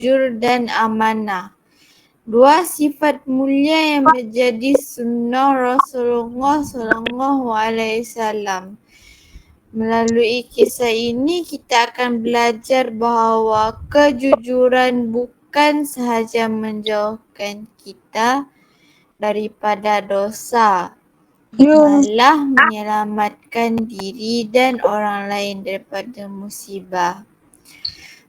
jujur dan amanah. Dua sifat mulia yang menjadi sunnah Rasulullah SAW. Melalui kisah ini kita akan belajar bahawa kejujuran bukan sahaja menjauhkan kita daripada dosa, malah menyelamatkan diri dan orang lain daripada musibah.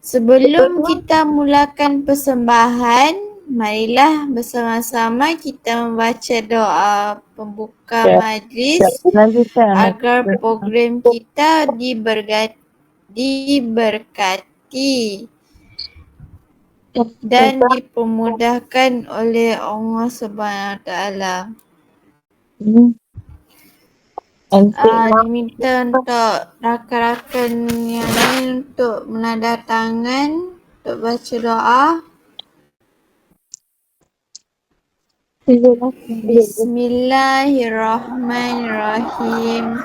Sebelum kita mulakan persembahan, marilah bersama-sama kita membaca doa pembuka majlis agar program kita diberkati dan dipermudahkan oleh Allah Subhanahu Wa Taala. Diminta untuk rakan-rakan yang lain untuk menadah tangan untuk baca doa. Bismillahirrahmanirrahim.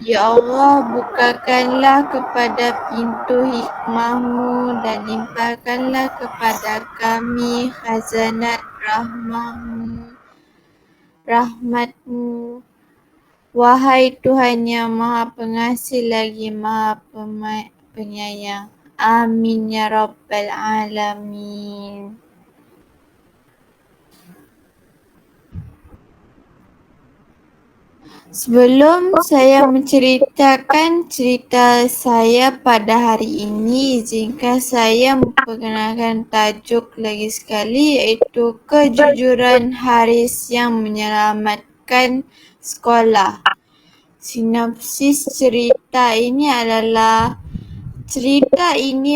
Ya Allah, bukakanlah kepada pintu hikmahmu dan limpahkanlah kepada kami khazanat rahmatmu. Wahai Tuhan yang Maha Pengasih lagi Maha Penyayang. Amin ya Rabbal Alamin. Sebelum saya menceritakan cerita saya pada hari ini, izinkan saya memperkenalkan tajuk lagi sekali, iaitu kejujuran Haris yang menyelamatkan sekolah. Sinopsis cerita ini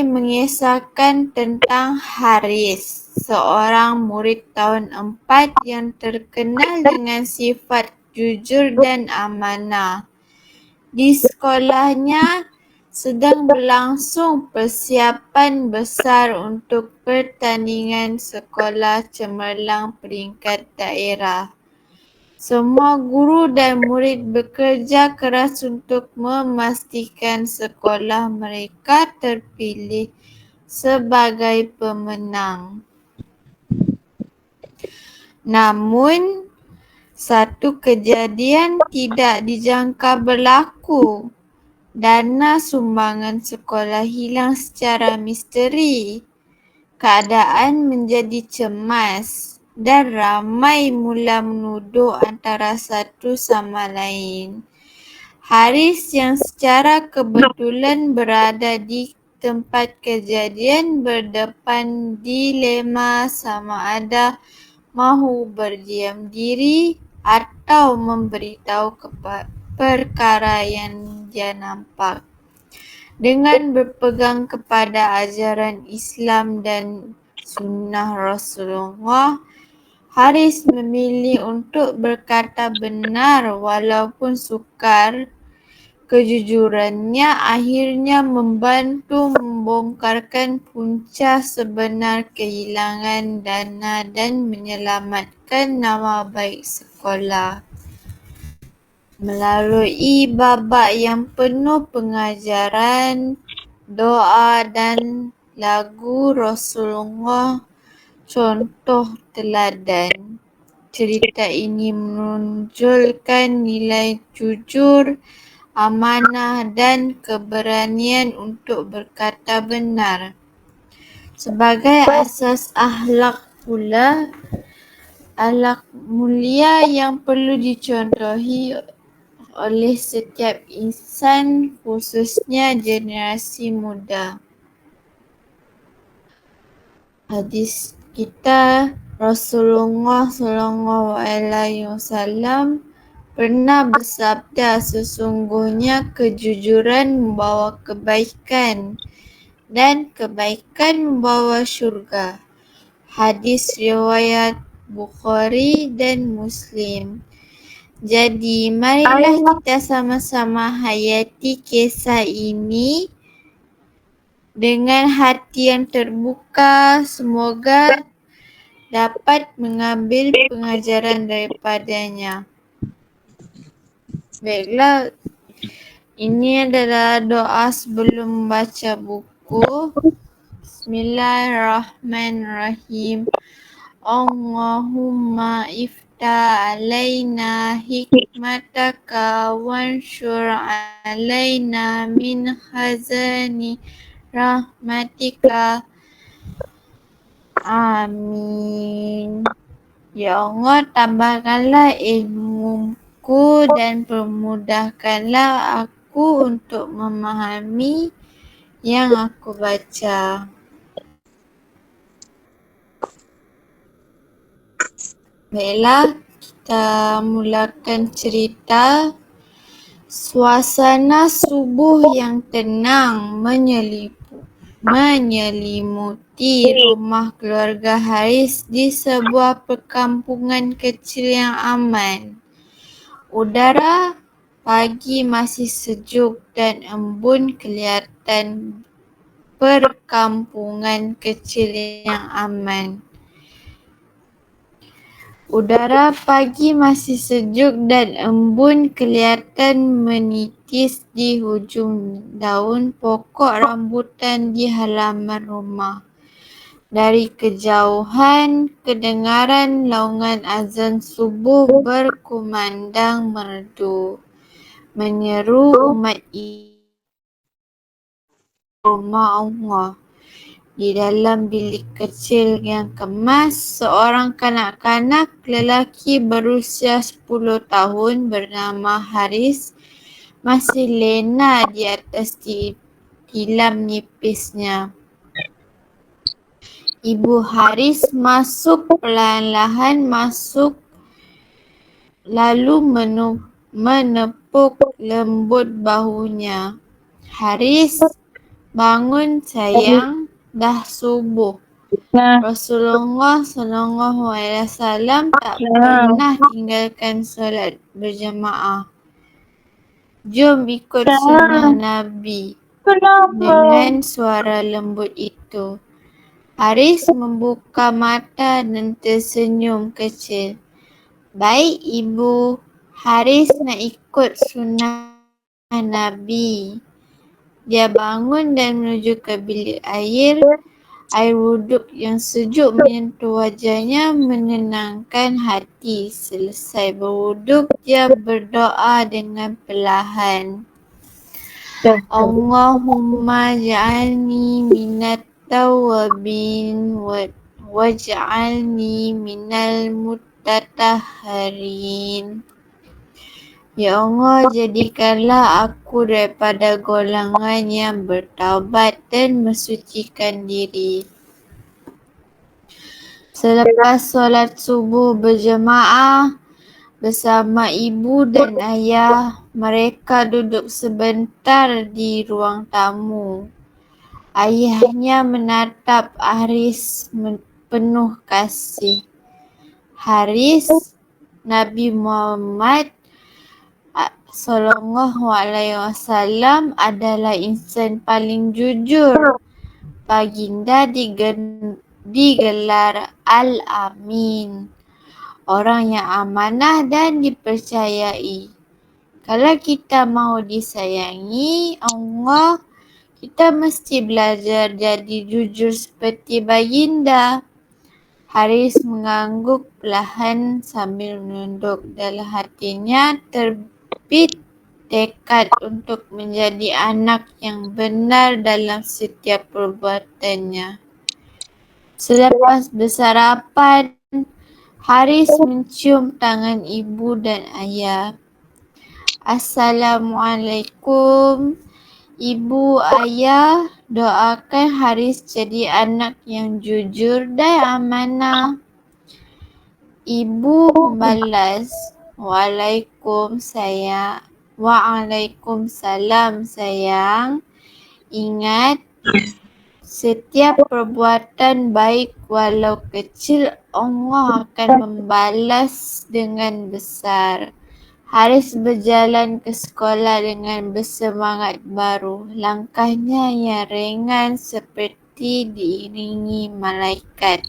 mengisahkan tentang Haris, seorang murid tahun 4 yang terkenal dengan sifat jujur dan amanah. Di sekolahnya sedang berlangsung persiapan besar untuk pertandingan sekolah cemerlang peringkat daerah. Semua guru dan murid bekerja keras untuk memastikan sekolah mereka terpilih sebagai pemenang. Namun, satu kejadian tidak dijangka berlaku. Dana sumbangan sekolah hilang secara misteri. Keadaan menjadi cemas dan ramai mula menuduh antara satu sama lain. Haris yang secara kebetulan berada di tempat kejadian berdepan dilema sama ada mahu berdiam diri atau memberitahu perkara yang dia nampak. Dengan berpegang kepada ajaran Islam dan sunnah Rasulullah, Haris memilih untuk berkata benar walaupun sukar. Kejujurannya akhirnya membantu membongkarkan punca sebenar kehilangan dana dan menyelamatkan nama baik sekolah. Melalui babak yang penuh pengajaran, doa dan lagu Rasulullah contoh teladan. Cerita ini menonjolkan nilai jujur, amanah dan keberanian untuk berkata benar. Sebagai asas akhlak mulia yang perlu dicontohi oleh setiap insan, khususnya generasi muda. Hadis kita, Rasulullah SAW pernah bersabda, sesungguhnya kejujuran membawa kebaikan dan kebaikan membawa syurga. Hadis riwayat Bukhari dan Muslim. Jadi, marilah kita sama-sama hayati kisah ini dengan hati yang terbuka. Semoga dapat mengambil pengajaran daripadanya. Baiklah, ini adalah doa sebelum membaca buku. Bismillahirrahmanirrahim. Allahumma ifta alaina hikmataka wanshur alaina min khazani rahmatika. Amin. Ya Allah, tambahkanlah ilmuku dan permudahkanlah aku untuk memahami yang aku baca. Baiklah, kita mulakan cerita. Suasana subuh yang tenang menyelimuti rumah keluarga Haris di sebuah perkampungan kecil yang aman. Udara pagi masih sejuk dan embun kelihatan perkampungan kecil yang aman. Udara pagi masih sejuk dan embun kelihatan menitis di hujung daun pokok rambutan di halaman rumah. Dari kejauhan, kedengaran laungan azan subuh berkumandang merdu, menyeru umat rumah Allah. Di dalam bilik kecil yang kemas, seorang kanak-kanak lelaki berusia 10 tahun bernama Haris masih lena di atas tilam nipisnya. Ibu Haris perlahan-lahan masuk lalu menepuk lembut bahunya. Haris, bangun sayang. Dah subuh. Rasulullah SAW tak pernah tinggalkan solat berjamaah. Jom ikut sunnah Nabi. Dengan suara lembut itu, Haris membuka mata dan tersenyum kecil. Baik ibu, Haris nak ikut sunnah Nabi. Dia bangun dan menuju ke bilik air. Air wuduk yang sejuk menyentuh wajahnya menenangkan hati. Selesai berwuduk, dia berdoa dengan perlahan. Allahumma ja'alni minat tawabin waj'alni minal mutatahharin. Ya Allah, jadikanlah aku daripada golongan yang bertaubat dan mensucikan diri. Selepas solat subuh berjemaah bersama ibu dan ayah, mereka duduk sebentar di ruang tamu. Ayahnya menatap Haris penuh kasih. Haris, Nabi Muhammad SAW adalah insan paling jujur. Baginda digelar Al-Amin, orang yang amanah dan dipercayai. Kalau kita mahu disayangi Allah, kita mesti belajar jadi jujur seperti baginda. Haris mengangguk perlahan sambil menunduk. Dalam hatinya terbit tekad untuk menjadi anak yang benar dalam setiap perbuatannya. Selepas bersarapan, Haris mencium tangan ibu dan ayah. Assalamualaikum. Ibu, ayah, doakan Haris jadi anak yang jujur dan amanah. Ibu membalas, Waalaikumsalam sayang. Ingat, setiap perbuatan baik walau kecil Allah akan membalas dengan besar. Haris berjalan ke sekolah dengan bersemangat baru. Langkahnya yang ringan seperti diiringi malaikat.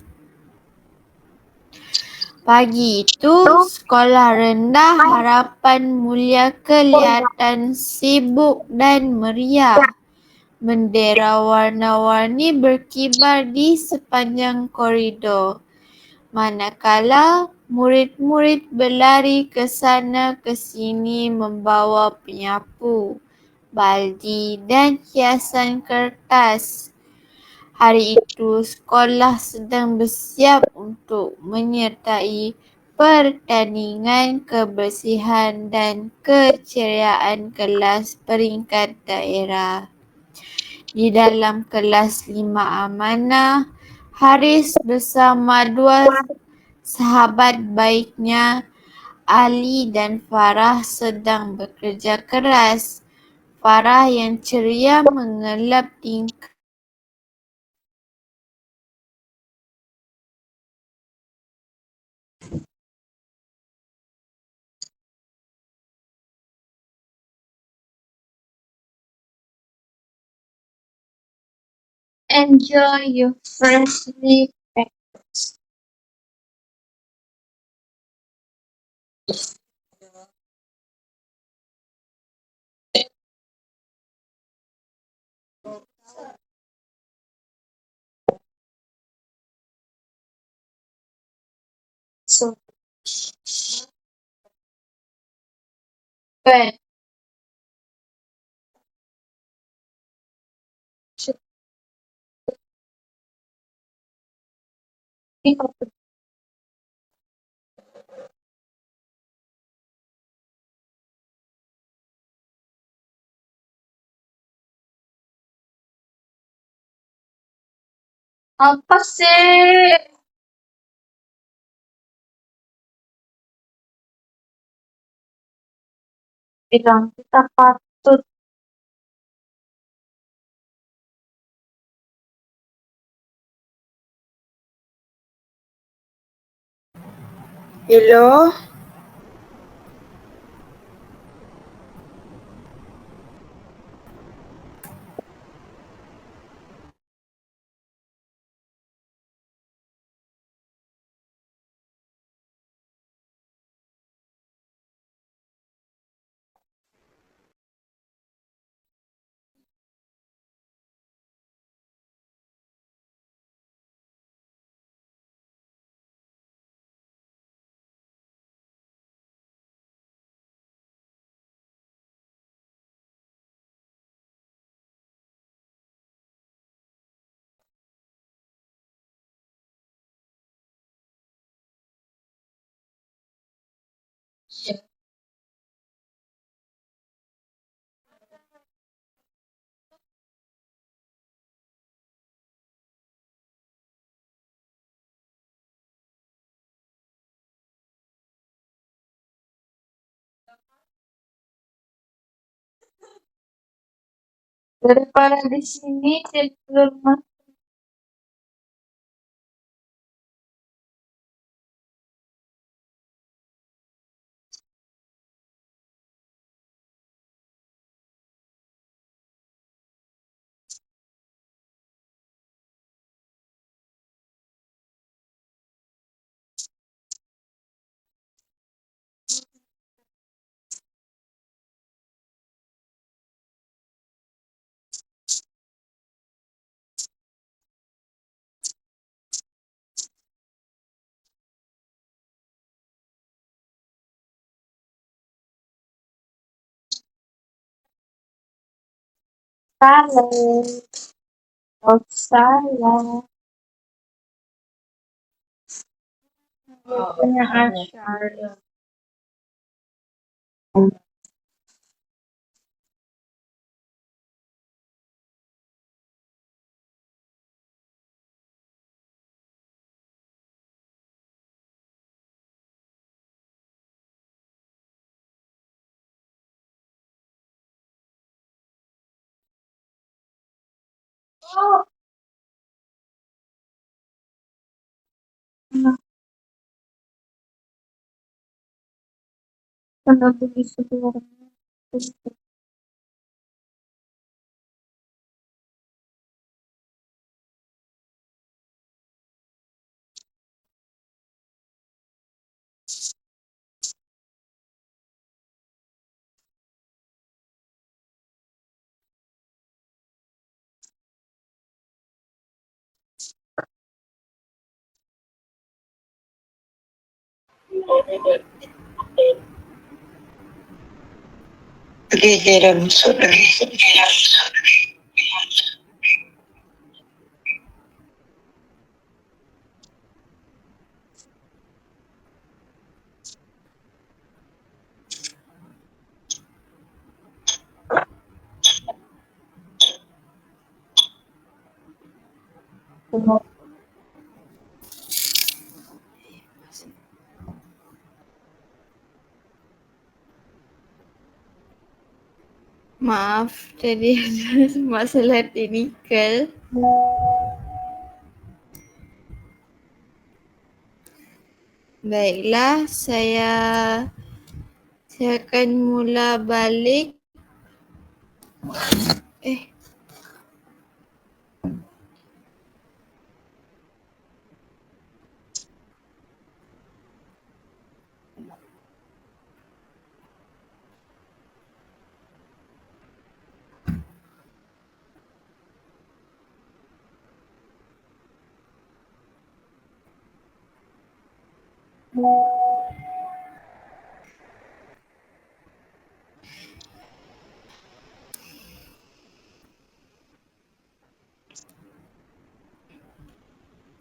Pagi itu, sekolah rendah Harapan Mulia kelihatan sibuk dan meriah. Bendera warna-warni berkibar di sepanjang koridor. Manakala murid-murid berlari ke sana ke sini membawa penyapu, baldi dan hiasan kertas. Hari itu sekolah sedang bersiap untuk menyertai pertandingan kebersihan dan keceriaan kelas peringkat daerah. Di dalam kelas 5 amanah, Haris bersama dua sahabat baiknya, Ali dan Farah sedang bekerja keras. Farah yang ceria mengelap tingkah Enjoy your freshly packed so bad. Should think of the apa sih? Bilang kita patut Hello? daripada di sini jadi rumah. Salah, oh salah. Punya asyar. Oh, kenapa bisa keluar? Maaf, tadi ada masalah teknikal. Baiklah, saya akan mula balik.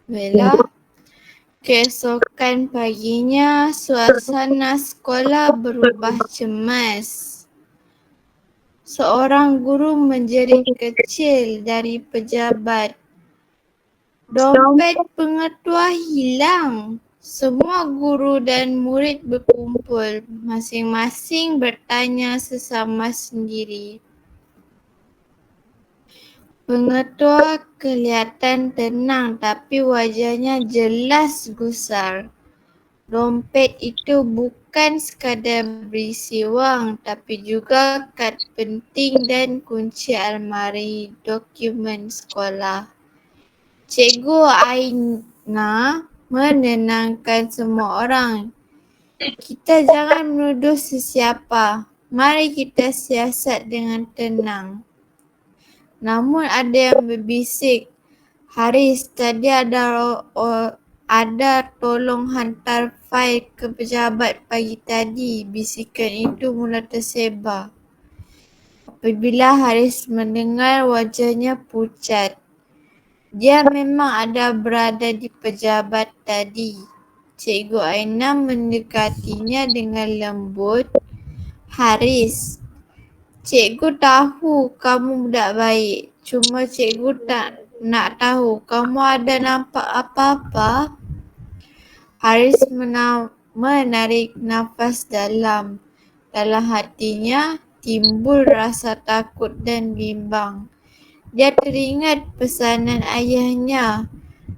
Baiklah, keesokan paginya suasana sekolah berubah cemas. Seorang guru menjerit kecil dari pejabat. Dompet pengetua hilang. Semua guru dan murid berkumpul. Masing-masing bertanya sesama sendiri. Pengetua kelihatan tenang tapi wajahnya jelas gusar. Dompet itu bukan sekadar berisi wang tapi juga kad penting dan kunci almari dokumen sekolah. Cikgu Aina menenangkan semua orang. Kita jangan menuduh sesiapa. Mari kita siasat dengan tenang. Namun ada yang berbisik, Haris, tadi ada tolong hantar fail ke pejabat pagi tadi. Bisikan itu mula tersebar. Apabila Haris mendengar, wajahnya pucat. Dia memang ada berada di pejabat tadi. Cikgu Aina mendekatinya dengan lembut. Haris, cikgu tahu kamu budak baik. Cuma cikgu tak nak tahu kamu ada nampak apa-apa. Haris menarik nafas dalam. Dalam hatinya timbul rasa takut dan bimbang. Dia teringat pesanan ayahnya.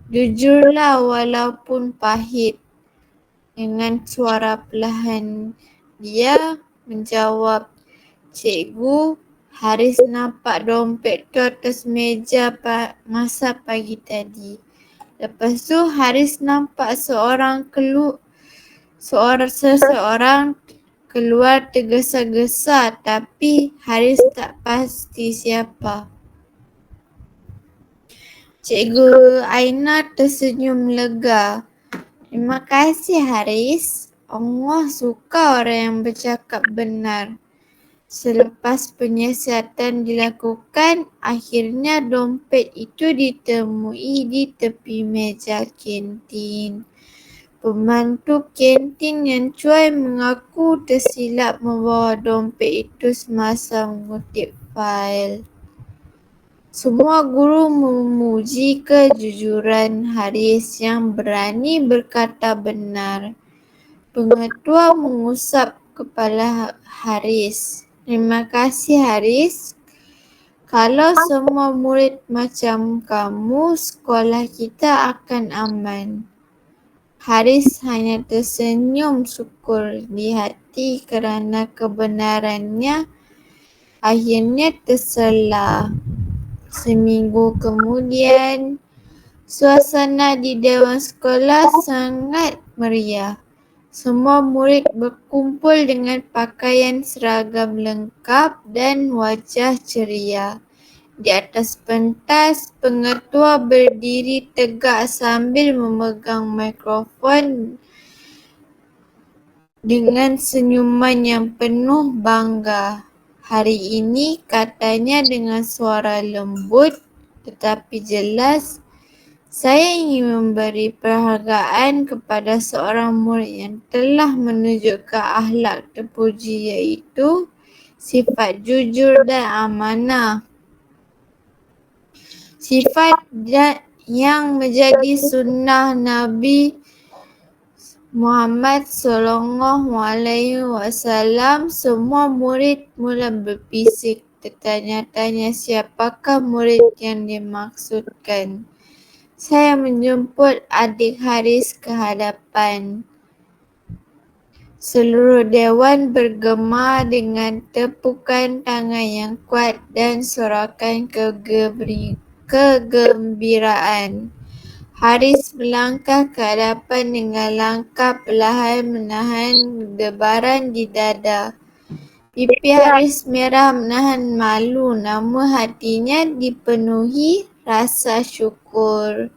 Jujurlah walaupun pahit. Dengan suara perlahan dia menjawab, Cikgu, Haris nampak dompet tu atas meja masa pagi tadi. Lepas tu Haris nampak seseorang keluar tergesa-gesa tapi Haris tak pasti siapa. Cikgu Aina tersenyum lega. Terima kasih Haris. Allah suka orang yang bercakap benar. Selepas penyiasatan dilakukan, akhirnya dompet itu ditemui di tepi meja kantin. Pembantu kantin yang cuai mengaku tersilap membawa dompet itu semasa mengutip fail. Semua guru memuji kejujuran Haris yang berani berkata benar. Pengetua mengusap kepala Haris. Terima kasih Haris. Kalau semua murid macam kamu, sekolah kita akan aman. Haris hanya tersenyum syukur di hati kerana kebenarannya akhirnya tersela. Seminggu kemudian, suasana di dewan sekolah sangat meriah. Semua murid berkumpul dengan pakaian seragam lengkap dan wajah ceria. Di atas pentas, pengetua berdiri tegak sambil memegang mikrofon dengan senyuman yang penuh bangga. Hari ini, katanya dengan suara lembut tetapi jelas, saya ingin memberi penghargaan kepada seorang murid yang telah menunjukkan akhlak terpuji, iaitu sifat jujur dan amanah. Sifat yang menjadi sunnah Nabi Muhammad SAW. Semua murid mula berbisik tertanya-tanya siapakah murid yang dimaksudkan. Saya menjemput adik Haris ke hadapan. Seluruh dewan bergema dengan tepukan tangan yang kuat dan sorakan kegembiraan. Haris melangkah ke hadapan dengan langkah perlahan menahan debaran di dada. Pipi Haris merah menahan malu, namun hatinya dipenuhi rasa syukur.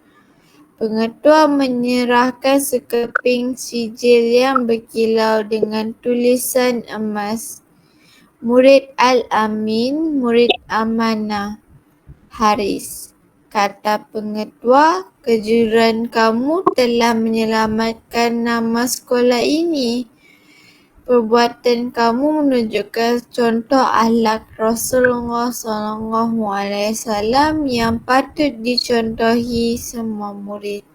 Pengetua menyerahkan sekeping sijil yang berkilau dengan tulisan emas. Murid Al-Amin, murid amanah. Haris, kata pengetua, kejujuran kamu telah menyelamatkan nama sekolah ini. Perbuatan kamu menunjukkan contoh akhlak Rasulullah SAW yang patut dicontohi semua murid.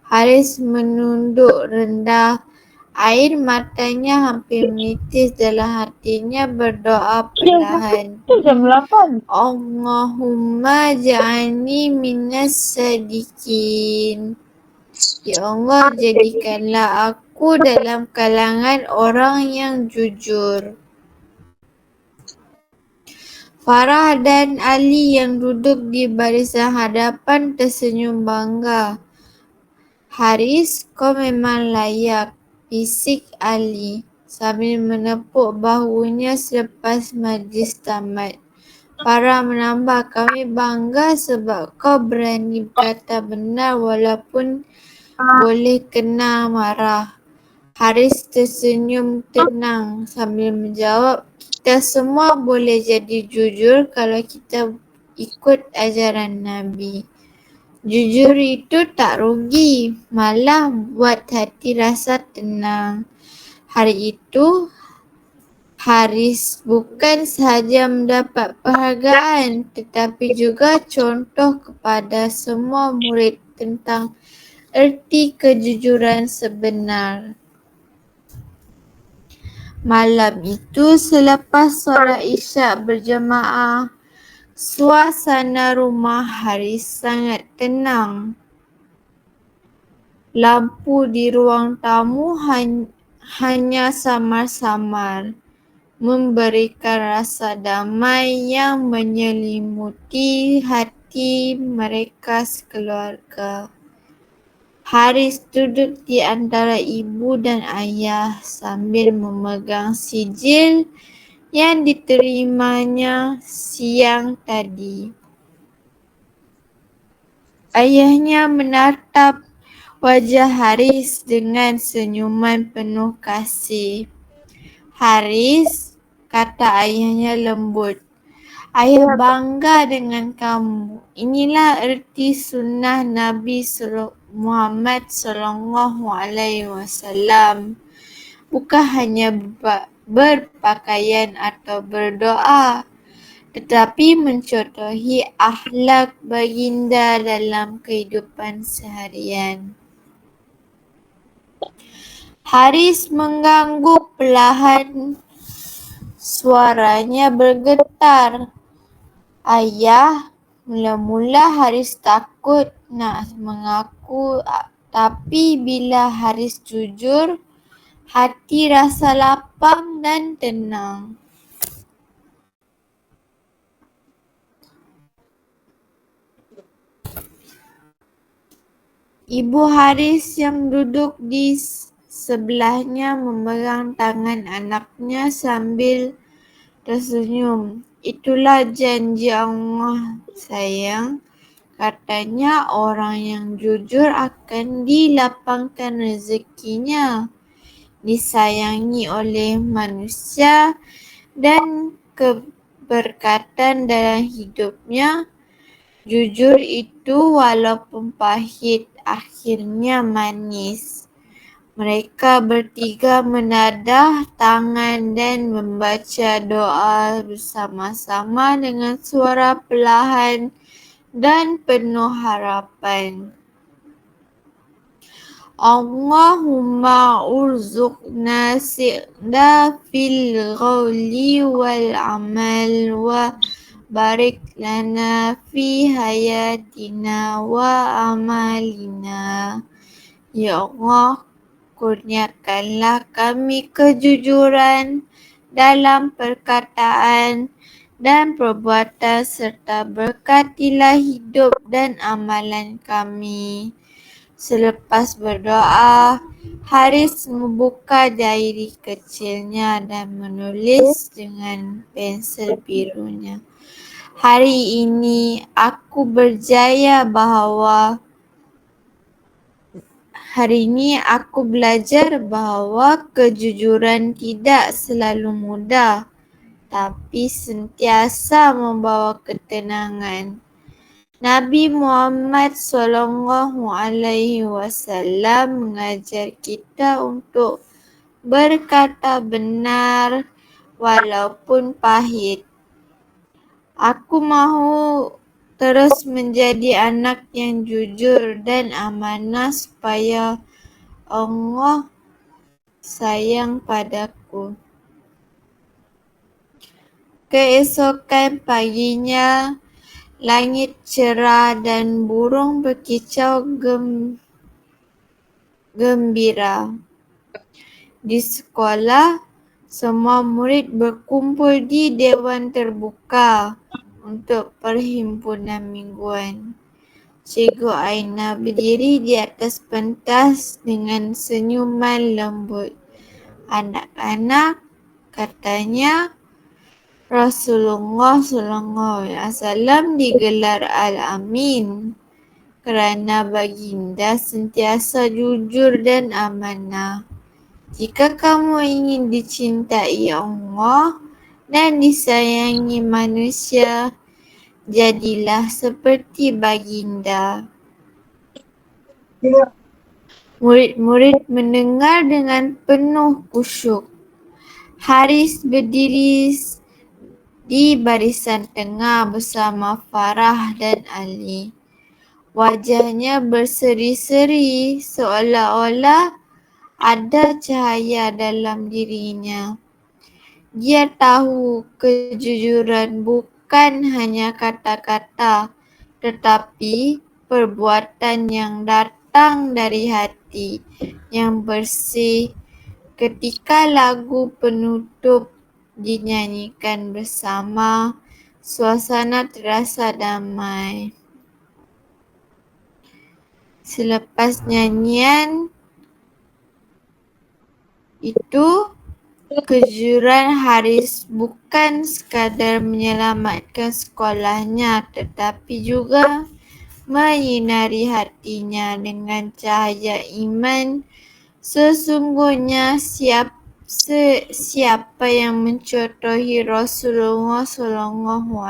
Haris menunduk rendah. Air matanya hampir menitis dalam hatinya, berdoa perlahan. Jam 8. Allahumma ja'alni minas sadiqin. Ya Allah, jadikanlah aku dalam kalangan orang yang jujur. Farah dan Ali yang duduk di barisan hadapan tersenyum bangga. Haris, kau memang layak, bisik Ali sambil menepuk bahunya selepas majlis tamat. Farah menambah, kami bangga sebab kau berani berkata benar walaupun boleh kena marah. Haris tersenyum tenang sambil menjawab, kita semua boleh jadi jujur kalau kita ikut ajaran Nabi. Jujur itu tak rugi, malah buat hati rasa tenang. Hari itu, Haris bukan sahaja mendapat penghargaan tetapi juga contoh kepada semua murid tentang erti kejujuran sebenar. Malam itu, selepas solat Isyak berjemaah, suasana rumah Haris sangat tenang. Lampu di ruang tamu hanya samar-samar, memberikan rasa damai yang menyelimuti hati mereka sekeluarga. Haris duduk di antara ibu dan ayah sambil memegang sijil yang diterimanya siang tadi. Ayahnya menatap wajah Haris dengan senyuman penuh kasih. Haris, kata ayahnya lembut, ayah bangga dengan kamu. Inilah erti sunnah Nabi Muhammad SAW. Bukan hanya berpakaian atau berdoa, tetapi mencontohi akhlak baginda dalam kehidupan seharian. Haris mengangguk perlahan, suaranya bergetar. Ayah, mula-mula Haris takut nak mengaku, tapi bila Haris jujur, hati rasa lapang dan tenang. Ibu Haris yang duduk di sebelahnya memegang tangan anaknya sambil tersenyum. Itulah janji Allah, sayang. Katanya orang yang jujur akan dilapangkan rezekinya. disayangi oleh manusia dan keberkatan dalam hidupnya. Jujur itu walaupun pahit, akhirnya manis. Mereka bertiga menadah tangan dan membaca doa bersama-sama dengan suara perlahan dan penuh harapan. Allahumma urzuqna si'da fil qawli wal amal wa barik lana fi hayatina wa amalina. Ya Allah, kurniakanlah kami kejujuran dalam perkataan dan perbuatan serta berkatilah hidup dan amalan kami. Selepas berdoa, Haris membuka diary kecilnya dan menulis dengan pensel birunya. Hari ini aku belajar bahawa kejujuran tidak selalu mudah, tapi sentiasa membawa ketenangan. Nabi Muhammad SAW mengajar kita untuk berkata benar walaupun pahit. Aku mahu terus menjadi anak yang jujur dan amanah supaya Allah sayang padaku. Keesokan paginya, langit cerah dan burung berkicau gembira. Di sekolah, semua murid berkumpul di dewan terbuka untuk perhimpunan mingguan. Cikgu Aina berdiri di atas pentas dengan senyuman lembut. Anak-anak, katanya, Rasulullah SAW digelar Al-Amin kerana baginda sentiasa jujur dan amanah. Jika kamu ingin dicintai Allah dan disayangi manusia, jadilah seperti baginda. Murid-murid mendengar dengan penuh khusyuk. Haris berdiri di barisan tengah bersama Farah dan Ali. Wajahnya berseri-seri seolah-olah ada cahaya dalam dirinya. Dia tahu kejujuran bukan hanya kata-kata, tetapi perbuatan yang datang dari hati yang bersih. Ketika lagu penutup dinyanyikan bersama, suasana terasa damai. Selepas nyanyian itu, kejujuran Haris bukan sekadar menyelamatkan sekolahnya, tetapi juga menyinari hatinya dengan cahaya iman. Sesungguhnya siapa yang mencontohi Rasulullah SAW,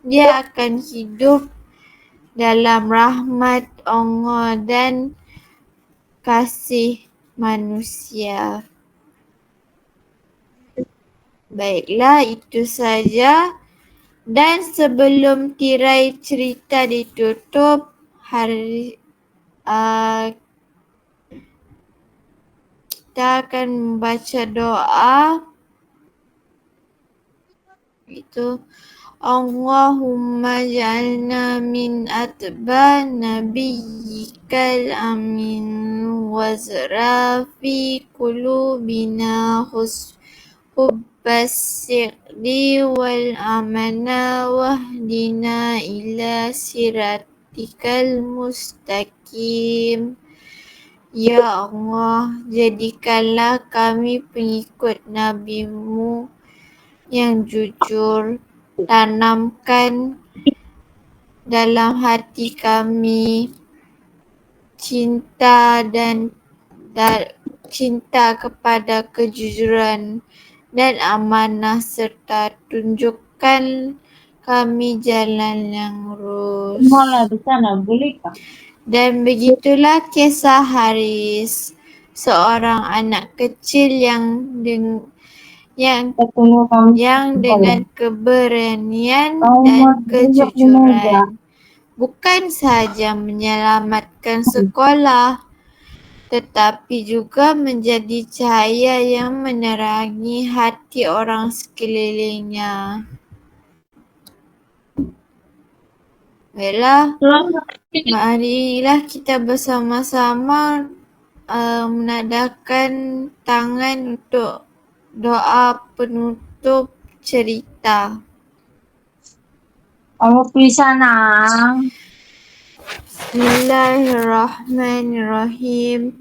dia akan hidup dalam rahmat Allah dan kasih manusia. Baiklah, itu saja. Dan sebelum tirai cerita ditutup, kita akan membaca doa. Itu Allahumma ja'alna min atba nabiyyikal amin wazra fi qulubina hubbas siqdi wal amana wahdina ila siratikal mustaqim. Ya Allah, jadikanlah kami pengikut Nabi-Mu yang jujur. Tanamkan dalam hati kami cinta dan dan cinta kepada kejujuran dan amanah serta tunjukkan kami jalan yang lurus. Malah di sana, boleh tak? Dan begitulah kisah Haris, seorang anak kecil yang Ketemu kamu dengan keberanian Kamu dan mau tunjuk di meja. kejujuran bukan sahaja menyelamatkan sekolah, tetapi juga menjadi cahaya yang menerangi hati orang sekelilingnya. Baiklah, marilah kita bersama-sama menadahkan tangan untuk doa penutup cerita. Kamu pilih sana. Bismillahirrahmanirrahim.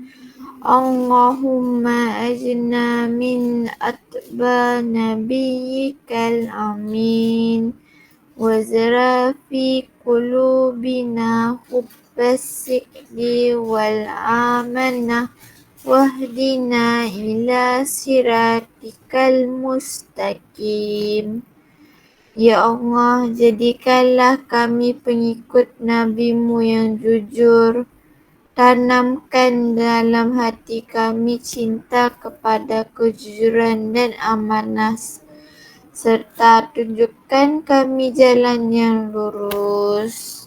Allahumma ajna min atba nabiyyikal amin. Wazra fi qulubina hubbas sikdi wal amanah. Wahdina ila siratikal mustaqim. Ya Allah, jadikanlah kami pengikut Nabi-Mu yang jujur. Tanamkan dalam hati kami cinta kepada kejujuran dan amanah, serta tunjukkan kami jalan yang lurus.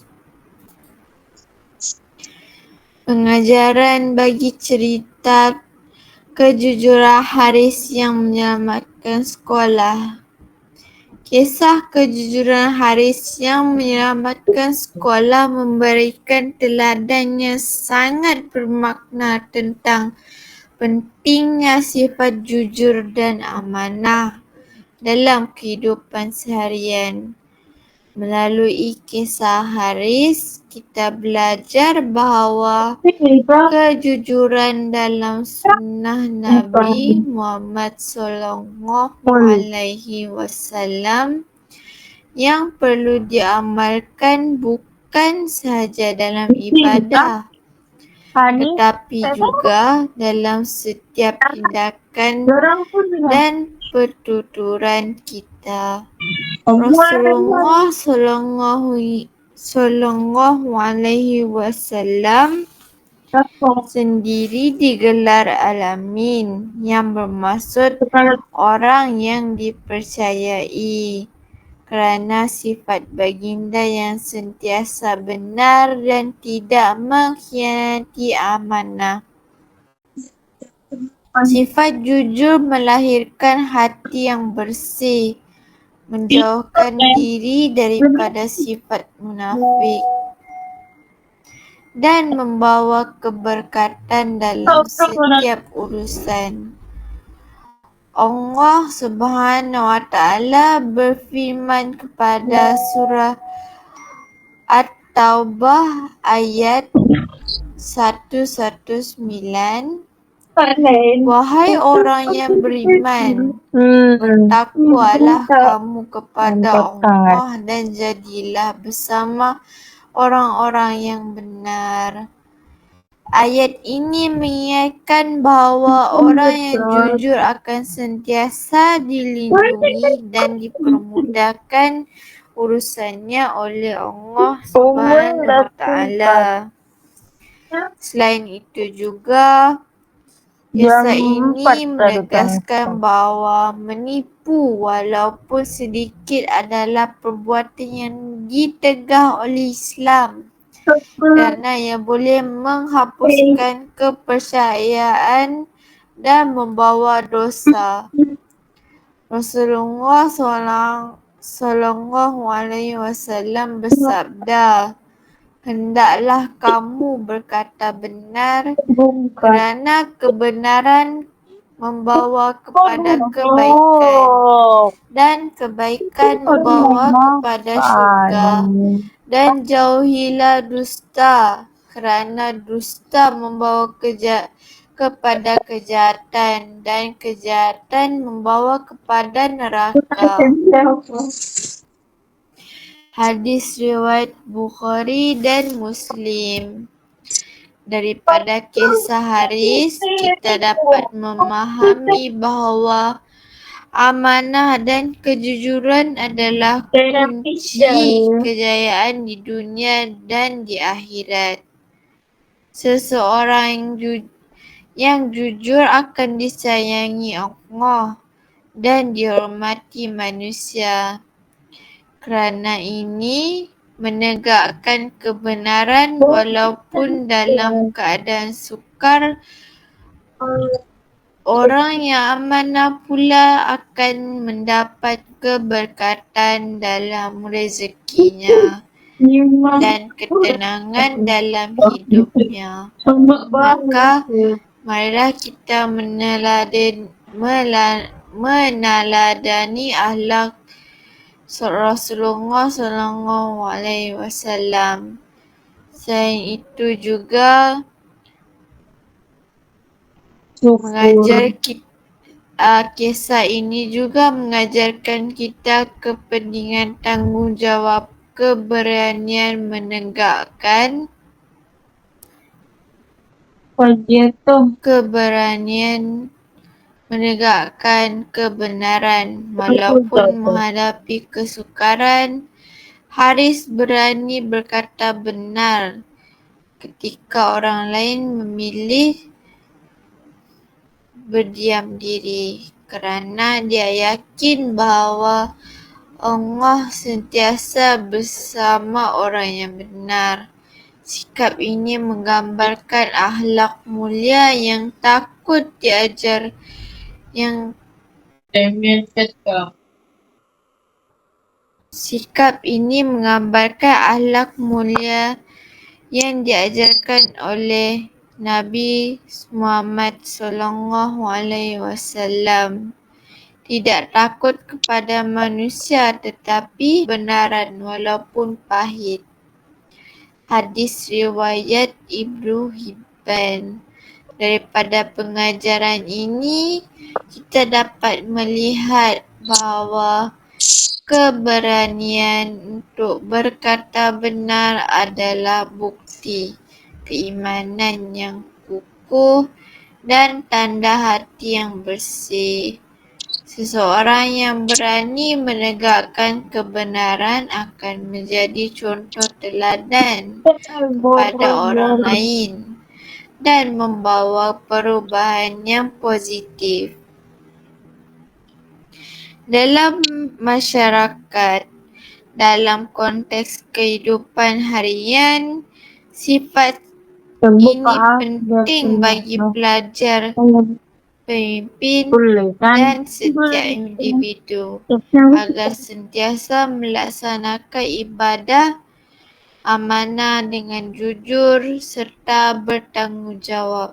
Pengajaran bagi cerita kejujuran Haris yang menyelamatkan sekolah. Kisah kejujuran Haris yang menyelamatkan sekolah memberikan teladan yang sangat bermakna tentang pentingnya sifat jujur dan amanah dalam kehidupan seharian. Melalui kisah Haris, kita belajar bahawa kejujuran dalam sunnah Nabi Muhammad SAW yang perlu diamalkan bukan sahaja dalam ibadah, tetapi juga dalam setiap tindakan dan pertuturan kita. Rasulullah Sallallahu Alaihi Wasallam sendiri digelar Al-Amin, yang bermaksud orang yang dipercayai, kerana sifat baginda yang sentiasa benar dan tidak mengkhianati amanah. Sifat jujur melahirkan hati yang bersih, menjauhkan diri daripada sifat munafik, dan membawa keberkatan dalam setiap urusan. Allah Subhanahu wa Ta'ala berfirman kepada surah At-Taubah ayat 119, wahai orang yang beriman, bertakwalah kamu kepada Allah dan jadilah bersama orang-orang yang benar. Ayat ini mengingatkan bahawa orang yang jujur akan sentiasa dilindungi dan dipermudahkan urusannya oleh Allah Subhanahu wa Ta'ala. Selain itu juga, kisah ini menegaskan bahawa menipu walaupun sedikit adalah perbuatan yang ditegah oleh Islam, kerana ia boleh menghapuskan kepercayaan dan membawa dosa. Rasulullah Sallallahu Alaihi Wasallam bersabda, hendaklah kamu berkata benar, kerana kebenaran membawa kepada kebaikan, dan kebaikan membawa kepada syurga. Dan jauhilah dusta, kerana dusta membawa kepada kejahatan, dan kejahatan membawa kepada neraka. Hadis riwayat Bukhari dan Muslim. Daripada kisah Haris, kita dapat memahami bahawa amanah dan kejujuran adalah kunci kejayaan di dunia dan di akhirat. Seseorang yang jujur akan disayangi Allah dan dihormati manusia. Kerana ini, menegakkan kebenaran walaupun dalam keadaan sukar. Orang yang amanah pula akan mendapat keberkatan dalam rezekinya dan ketenangan dalam hidupnya. Maka, marilah kita meneladani akhlak Rasulullah SAW. Selain itu juga kisah ini juga mengajarkan kita kepentingan tanggungjawab, keberanian menegakkan kebenaran walaupun menghadapi kesukaran. Haris berani berkata benar ketika orang lain memilih berdiam diri, kerana dia yakin bahawa Allah sentiasa bersama orang yang benar. Sikap ini menggambarkan akhlak mulia yang takut diajar yang diajarkan oleh Nabi Muhammad SAW. Tidak takut kepada manusia tetapi kebenaran walaupun pahit. Hadis riwayat Ibnu Hibban. Daripada pengajaran ini, kita dapat melihat bahawa keberanian untuk berkata benar adalah bukti keimanan yang kukuh dan tanda hati yang bersih. Seseorang yang berani menegakkan kebenaran akan menjadi contoh teladan kepada orang lain dan membawa perubahan yang positif dalam masyarakat. Dalam konteks kehidupan harian, sifat ini penting bagi pelajar, pemimpin dan setiap individu agar sentiasa melaksanakan ibadah amanah dengan jujur serta bertanggungjawab.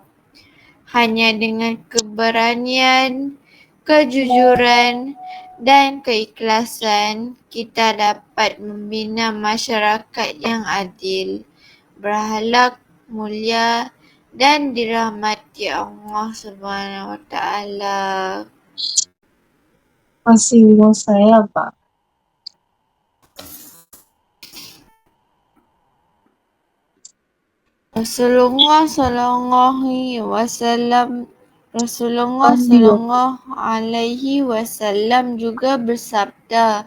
Hanya dengan keberanian, kejujuran dan keikhlasan kita dapat membina masyarakat yang adil, berakhlak mulia dan dirahmati Allah SWT. Masih saya, Pak. Rasulullah SAW juga bersabda,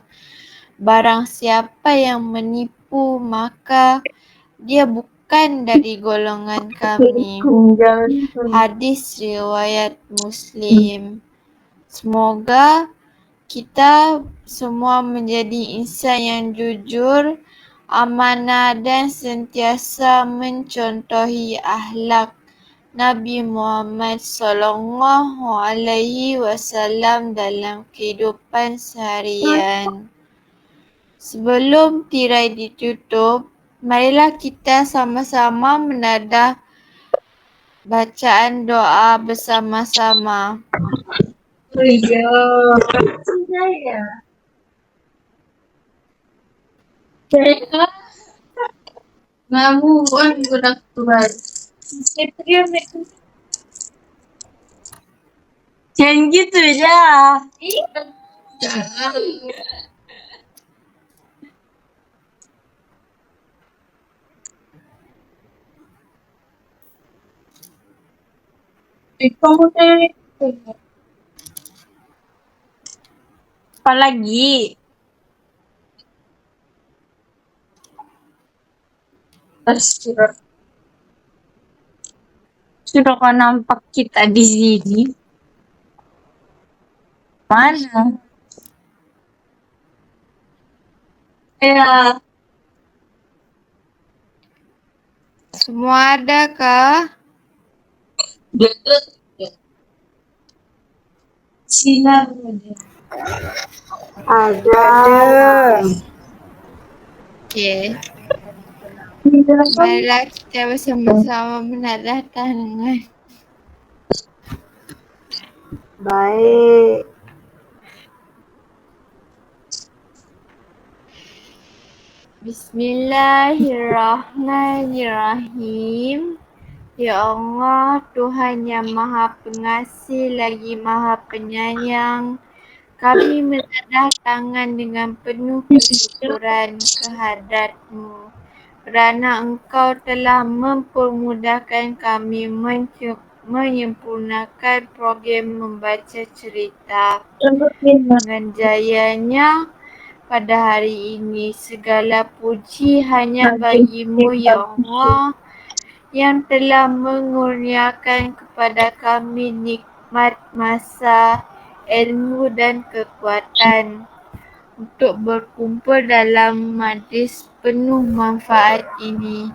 barang siapa yang menipu maka dia bukan dari golongan kami. Hadis riwayat Muslim. Semoga kita semua menjadi insan yang jujur, amanah dan sentiasa mencontohi akhlak Nabi Muhammad SAW dalam kehidupan seharian. Sebelum tirai ditutup, marilah kita sama-sama menadah bacaan doa bersama-sama. Jangan gitu ya. Kamu apa lagi? Terus sudah kau nampak kita di sini? Mana? Ya, Semua ada kah? sinar. Ada. Okey. Marilah kita bersama-sama menadah tangan. Baik. Bismillahirrahmanirrahim. Ya Allah, Tuhan yang Maha Pengasih lagi Maha Penyayang, kami menadah tangan dengan penuh kesyukuran kehadrat-Mu kerana Engkau telah mempermudahkan kami menyempurnakan program membaca cerita. Dengan jayanya pada hari ini, segala puji hanya bagi-Mu ya Allah yang telah mengurniakan kepada kami nikmat masa, ilmu dan kekuatan untuk berkumpul dalam majlis penuh manfaat ini.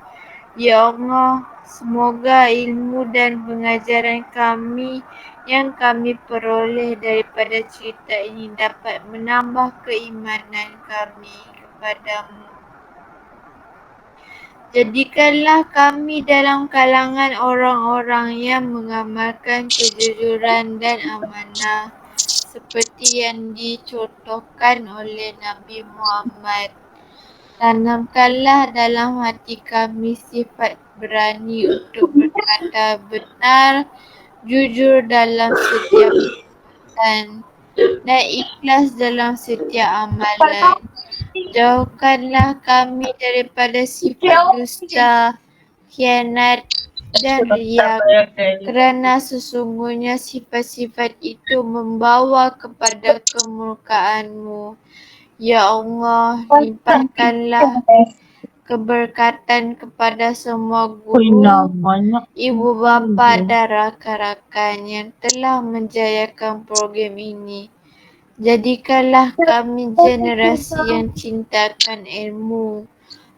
Ya Allah, semoga ilmu dan pengajaran kami yang kami peroleh daripada cerita ini dapat menambah keimanan kami kepadamu. Jadikanlah kami dalam kalangan orang-orang yang mengamalkan kejujuran dan amanah seperti yang dicontohkan oleh Nabi Muhammad. Tanamkanlah dalam hati kami sifat berani untuk berkata benar, jujur dalam setiap perbuatan dan ikhlas dalam setiap amalan. Jauhkanlah kami daripada sifat dusta, khianat dan riak kerana sesungguhnya sifat-sifat itu membawa kepada kemurkaan-Mu. Ya Allah, limpahkanlah keberkatan kepada semua guru, ibu bapa dan rakan-rakan yang telah menjayakan program ini. Jadikanlah kami generasi yang cintakan ilmu,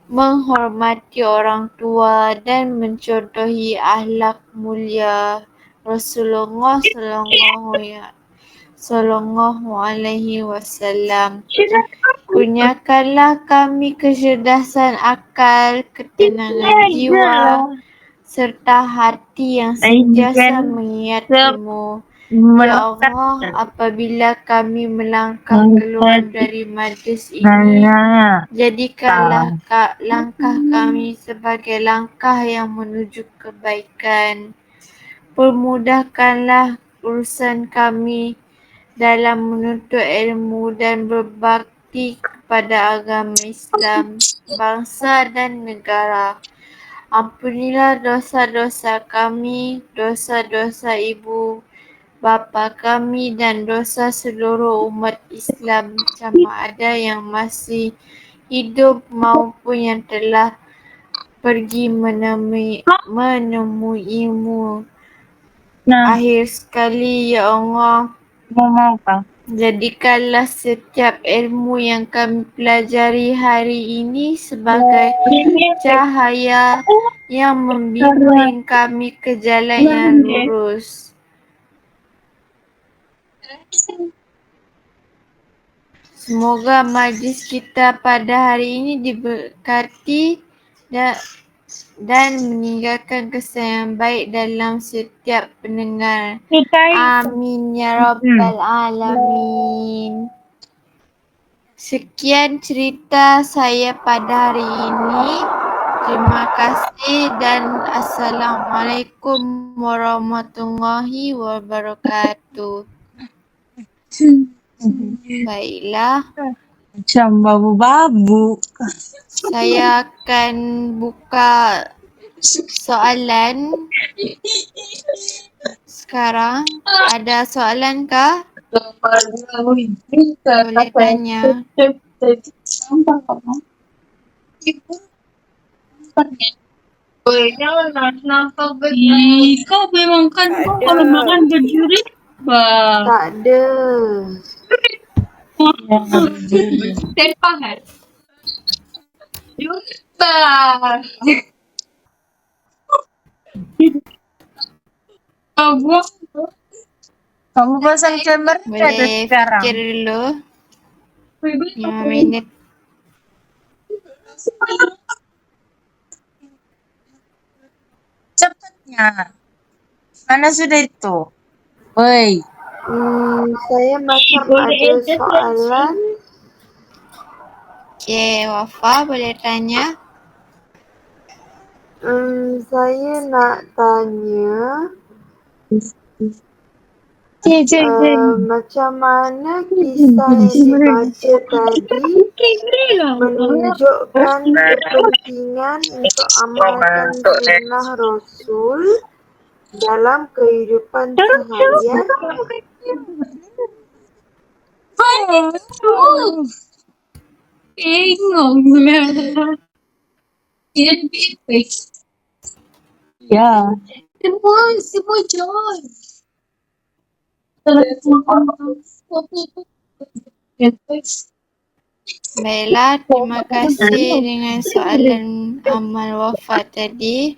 menghormati orang tua dan mencontohi akhlak mulia Rasulullah sallallahu alaihi wasallam. Kurniakanlah kami kecerdasan akal, ketenangan jiwa serta hati yang sentiasa mengingat-Mu. Ya Allah, apabila kami melangkah keluar dari majlis ini, jadikanlah langkah kami sebagai langkah yang menuju kebaikan. Permudahkanlah urusan kami dalam menuntut ilmu dan berbakti kepada agama Islam, bangsa dan negara. Ampunilah dosa-dosa kami, dosa-dosa ibu bapa kami dan dosa seluruh umat Islam sama ada yang masih hidup maupun yang telah pergi menemuimu. Akhir sekali, ya Allah, jadikanlah setiap ilmu yang kami pelajari hari ini sebagai cahaya yang membimbing kami ke jalan yang lurus. Semoga majlis kita pada hari ini diberkati dan meninggalkan kesan yang baik dalam setiap pendengar. Amin ya rabbal alamin. Sekian cerita saya pada hari ini. Terima kasih dan Assalamualaikum warahmatullahi wabarakatuh. Baiklah. Macam babu-babu. Saya akan buka soalan sekarang. Ada soalan kah? Boleh tanya. Kau memang kan Tak kau ada. kalau makan berdiri, bah. Tak ada. Tepahan. Bah. Kamu pasang kamera Boleh sekarang. fikir dulu. 5 minit. Cepatnya. Mana sudah itu? Woi. Saya macam ada soalan. Okey, Wafa boleh tanya? Saya nak tanya macam mana kisah yang dibaca tadi menunjukkan kepentingan untuk amalkan sunnah Rasul dalam kehidupan seharian. Bingung lah. Ya. Semua join. Baiklah, terima kasih dengan soalan amal Wafa tadi.